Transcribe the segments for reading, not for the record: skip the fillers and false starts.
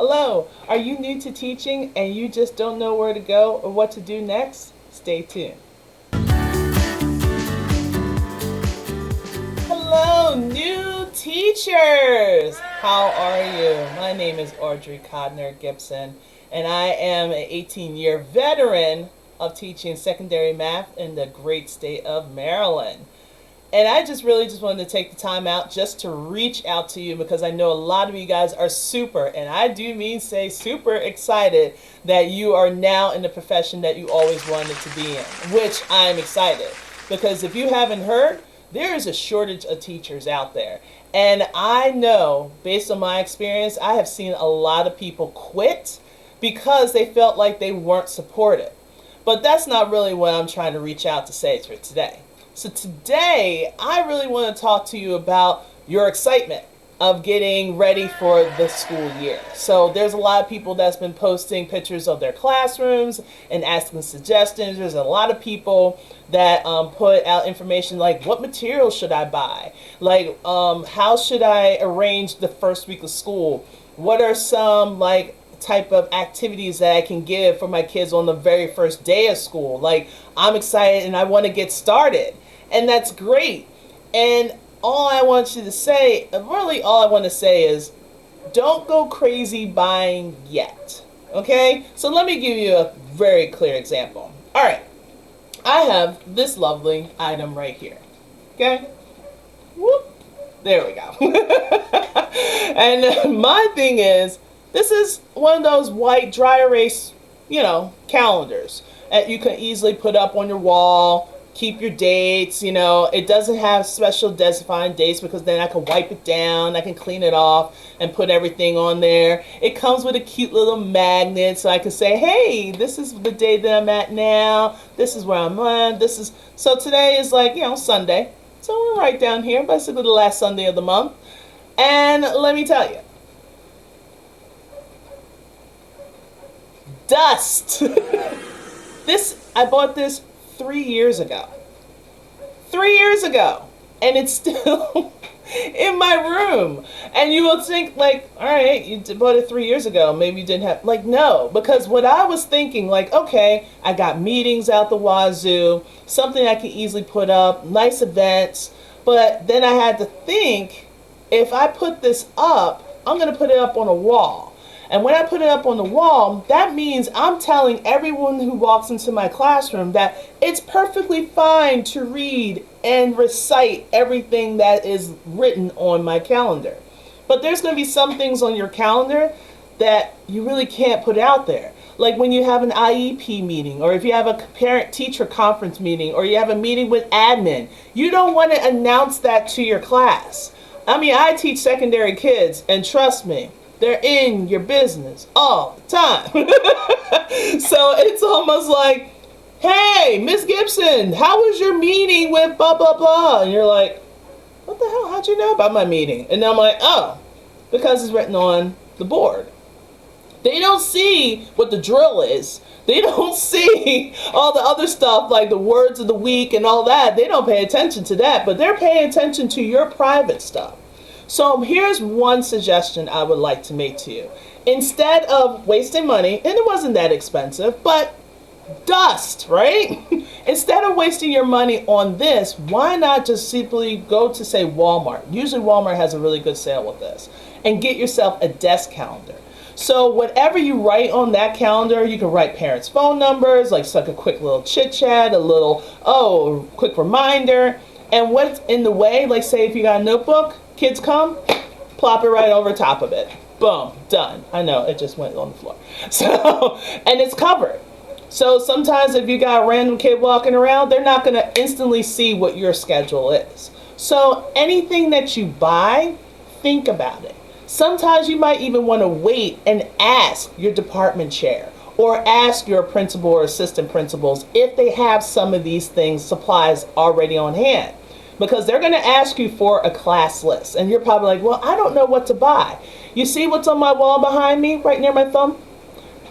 Hello, are you new to teaching and you just don't know where to go or what to do next? Stay tuned. Hello, new teachers! How are you? My name is Audrey Codner Gibson, and I am an 18-year veteran of teaching secondary math in the great state of Maryland. And I just really just wanted to take the time out just to reach out to you because I know a lot of you guys are super, and I do mean say super excited that you are now in the profession that you always wanted to be in, which I'm excited. Because if you haven't heard, there is a shortage of teachers out there. And I know, based on my experience, I have seen a lot of people quit because they felt like they weren't supported. But that's not really what I'm trying to reach out to say for today. So today, I really want to talk to you about your excitement of getting ready for the school year. So there's a lot of people that's been posting pictures of their classrooms and asking suggestions. There's a lot of people that put out information like, what materials should I buy? Like, how should I arrange the first week of school? What are some type of activities that I can give for my kids on the very first day of school? Like, I'm excited and I want to get started. And that's great. And all I want you to say, really all I want to say is, don't go crazy buying yet. Okay? So let me give you a very clear example. All right. I have this lovely item right here. Okay? Whoop. There we go. And my thing is, this is one of those white dry erase, calendars that you can easily put up on your wall, keep your dates. It doesn't have special designated dates because then I can wipe it down, I can clean it off and put everything on there. It comes with a cute little magnet so I can say, hey, this is the day that I'm at now, this is where I'm at, so today is Sunday. So we're right down here, basically the last Sunday of the month. And let me tell you, dust. I bought this 3 years ago. 3 years ago. And it's still in my room. And you will think all right, you bought it 3 years ago. Maybe you didn't have, no. Because what I was thinking, okay, I got meetings out the wazoo, something I can easily put up, nice events. But then I had to think, if I put this up, I'm going to put it up on a wall. And when I put it up on the wall, that means I'm telling everyone who walks into my classroom that it's perfectly fine to read and recite everything that is written on my calendar. But there's going to be some things on your calendar that you really can't put out there. Like when you have an IEP meeting, or if you have a parent-teacher conference meeting, or you have a meeting with admin, you don't want to announce that to your class. I teach secondary kids, and trust me, they're in your business all the time. So it's almost like, hey, Miss Gibson, how was your meeting with blah, blah, blah? And you're like, what the hell? How'd you know about my meeting? And I'm like, oh, because it's written on the board. They don't see what the drill is. They don't see all the other stuff like the words of the week and all that. They don't pay attention to that, but they're paying attention to your private stuff. So here's one suggestion I would like to make to you. Instead of wasting money, and it wasn't that expensive, but dust, right? Instead of wasting your money on this, why not just simply go to, say, Walmart? Usually Walmart has a really good sale with this. And get yourself a desk calendar. So whatever you write on that calendar, you can write parents' phone numbers, like a quick little chit chat, a little, quick reminder. And what's in the way, like say if you got a notebook, kids come, plop it right over top of it. Boom, done. I know, it just went on the floor. So, and it's covered. So sometimes if you got a random kid walking around, they're not going to instantly see what your schedule is. So anything that you buy, think about it. Sometimes you might even want to wait and ask your department chair or ask your principal or assistant principals if they have some of these things, supplies already on hand. Because they're going to ask you for a class list. And you're probably like, well, I don't know what to buy. You see what's on my wall behind me, right near my thumb?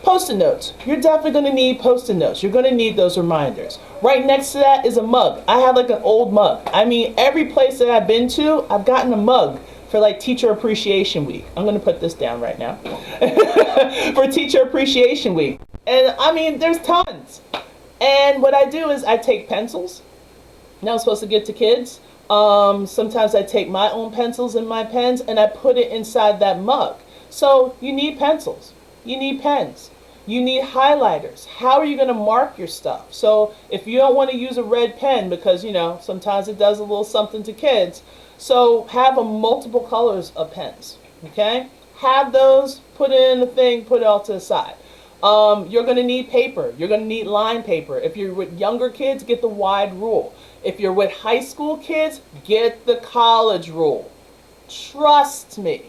Post-it notes. You're definitely going to need post-it notes. You're going to need those reminders. Right next to that is a mug. I have an old mug. Every place that I've been to, I've gotten a mug for like Teacher Appreciation Week. I'm going to put this down right now. For Teacher Appreciation Week. And I mean, there's tons. And what I do is I take pencils. Now I'm supposed to give to kids. Sometimes I take my own pencils and my pens and I put it inside that mug. So you need pencils. You need pens. You need highlighters. How are you going to mark your stuff? So if you don't want to use a red pen because, you know, sometimes it does a little something to kids. So have a multiple colors of pens. Okay? Have those, put it in the thing, put it all to the side. You're going to need paper. You're going to need line paper. If you're with younger kids, get the wide rule. If you're with high school kids, get the college rule. Trust me.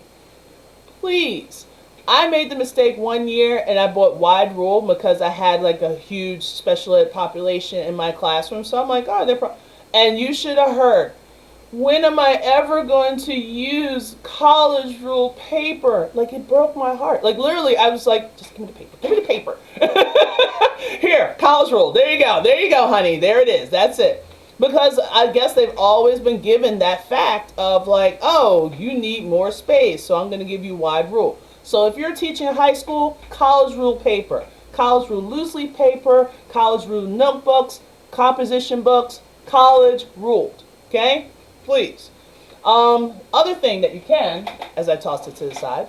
Please. I made the mistake one year and I bought wide rule because I had like a huge special ed population in my classroom. So I'm like, oh, and you should have heard. When am I ever going to use college rule paper? Like, it broke my heart. Like, literally, I was like, just give me the paper. Give me the paper. Here, college rule. There you go. There you go, honey. There it is. That's it. Because I guess they've always been given that fact of like, oh, you need more space, so I'm going to give you wide rule. So if you're teaching high school, college rule paper, college rule loose leaf paper, college rule notebooks, composition books, college ruled. Okay? Please. Other thing that you can, as I tossed it to the side,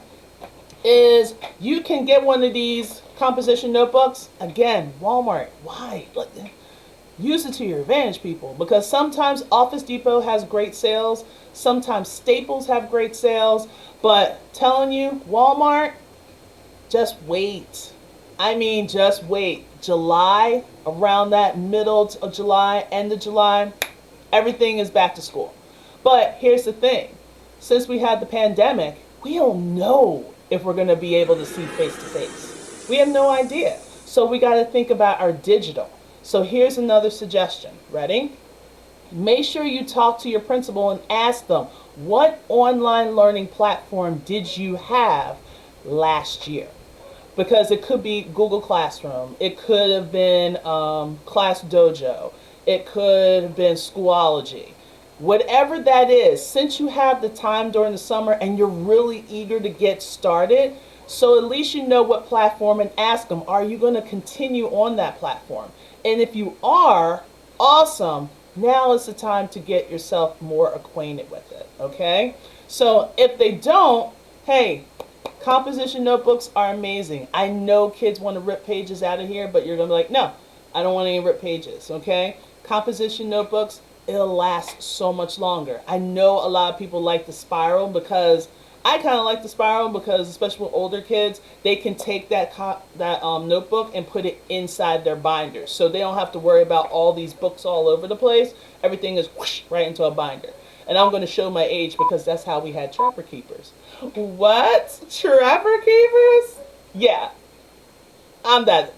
is you can get one of these composition notebooks. Again, Walmart. Why? Use it to your advantage, people. Because sometimes Office Depot has great sales. Sometimes Staples have great sales. But telling you, Walmart, just wait. I mean, just wait. July, around that middle of July, end of July, everything is back to school. But here's the thing. Since we had the pandemic, we don't know if we're going to be able to see face to face. We have no idea. So we got to think about our digital. So here's another suggestion. Ready? Make sure you talk to your principal and ask them, what online learning platform did you have last year? Because it could be Google Classroom. It could have been Class Dojo. It could have been Schoology. Whatever that is, since you have the time during the summer and you're really eager to get started, so at least you know what platform and ask them, are you going to continue on that platform? And if you are, awesome. Now is the time to get yourself more acquainted with it, okay? So if they don't, hey, composition notebooks are amazing. I know kids want to rip pages out of here, but you're going to be like, no, I don't want any rip pages, okay? Composition notebooks, it'll last so much longer. I know a lot of people like the spiral because I kind of like the spiral because, especially with older kids, they can take that notebook and put it inside their binder. So they don't have to worry about all these books all over the place. Everything is whoosh, right into a binder. And I'm going to show my age because that's how we had Trapper Keepers. What? Trapper Keepers? Yeah. I'm that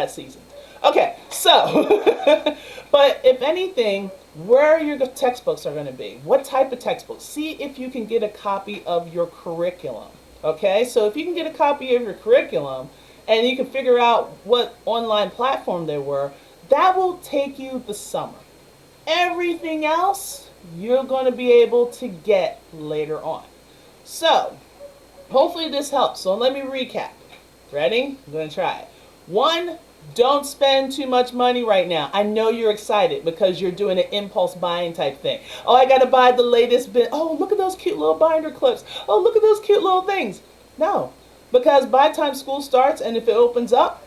seasoned. Okay, so, but if anything, where your textbooks are going to be, what type of textbooks. See if you can get a copy of your curriculum. Okay, so if you can get a copy of your curriculum and you can figure out what online platform they were, that will take you the summer. Everything else you're going to be able to get later on. So, hopefully this helps. So let me recap. Ready? I'm going to try it. 1, don't spend too much money right now. I know you're excited because you're doing an impulse buying type thing. Oh, I got to buy the latest bit. Oh, look at those cute little binder clips. Oh, look at those cute little things. No, because by the time school starts and if it opens up,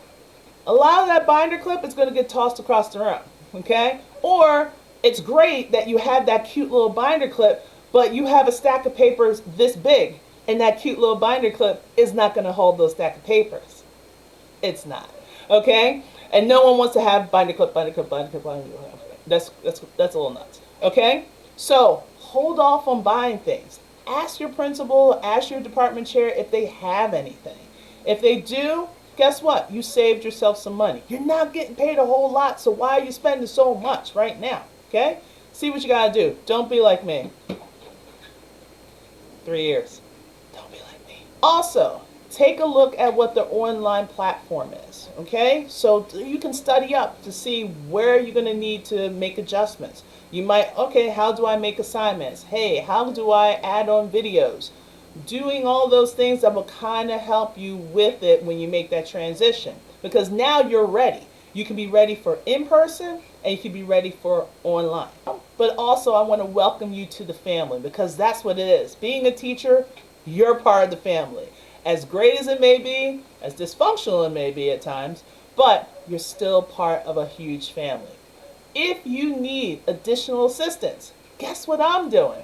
a lot of that binder clip is going to get tossed across the room. Okay? Or it's great that you have that cute little binder clip, but you have a stack of papers this big and that cute little binder clip is not going to hold those stack of papers. It's not. Okay? And no one wants to have binder clip, binder clip, binder clip, binder clip. That's a little nuts. Okay? So, hold off on buying things. Ask your principal, ask your department chair if they have anything. If they do, guess what? You saved yourself some money. You're not getting paid a whole lot, so why are you spending so much right now? Okay? See what you gotta do. Don't be like me. 3 years. Don't be like me. Also, take a look at what the online platform is, okay? So you can study up to see where you're going to need to make adjustments. You might, okay, how do I make assignments? Hey, how do I add on videos? Doing all those things that will kind of help you with it when you make that transition. Because now you're ready. You can be ready for in-person and you can be ready for online. But also I want to welcome you to the family, because that's what it is. Being a teacher, you're part of the family. As great as it may be, as dysfunctional it may be at times, but you're still part of a huge family. If you need additional assistance, guess what I'm doing?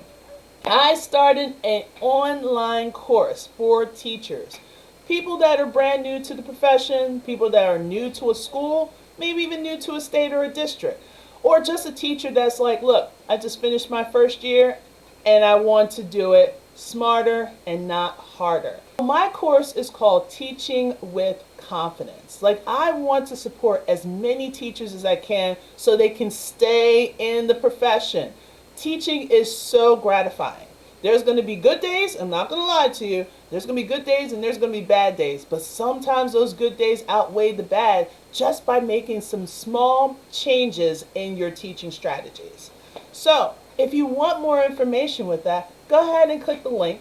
I started an online course for teachers. People that are brand new to the profession, people that are new to a school, maybe even new to a state or a district. Or just a teacher that's like, look, I just finished my first year and I want to do it smarter and not harder. My course is called Teaching with Confidence. Like, I want to support as many teachers as I can so they can stay in the profession. Teaching is so gratifying. There's going to be good days, I'm not going to lie to you. There's going to be good days and there's going to be bad days. But sometimes those good days outweigh the bad just by making some small changes in your teaching strategies. So, if you want more information with that, go ahead and click the link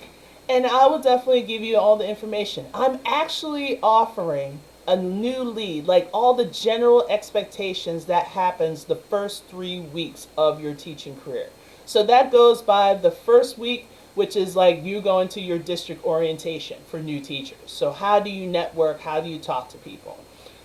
and I will definitely give you all the information. I'm actually offering a new lead, like all the general expectations that happens the first 3 weeks of your teaching career. So that goes by the first week, which is like you going to your district orientation for new teachers. So how do you network? How do you talk to people?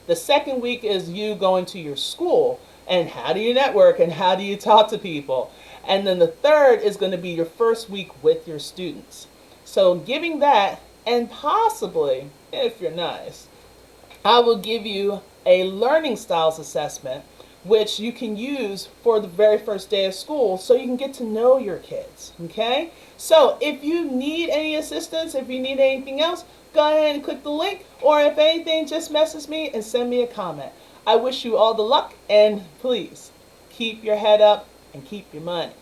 The second week is you going to your school and how do you network and how do you talk to people? And then the third is going to be your first week with your students. So giving that, and possibly, if you're nice, I will give you a learning styles assessment which you can use for the very first day of school so you can get to know your kids, okay? So if you need any assistance, if you need anything else, go ahead and click the link, or if anything, just message me and send me a comment. I wish you all the luck, and please keep your head up and keep your money.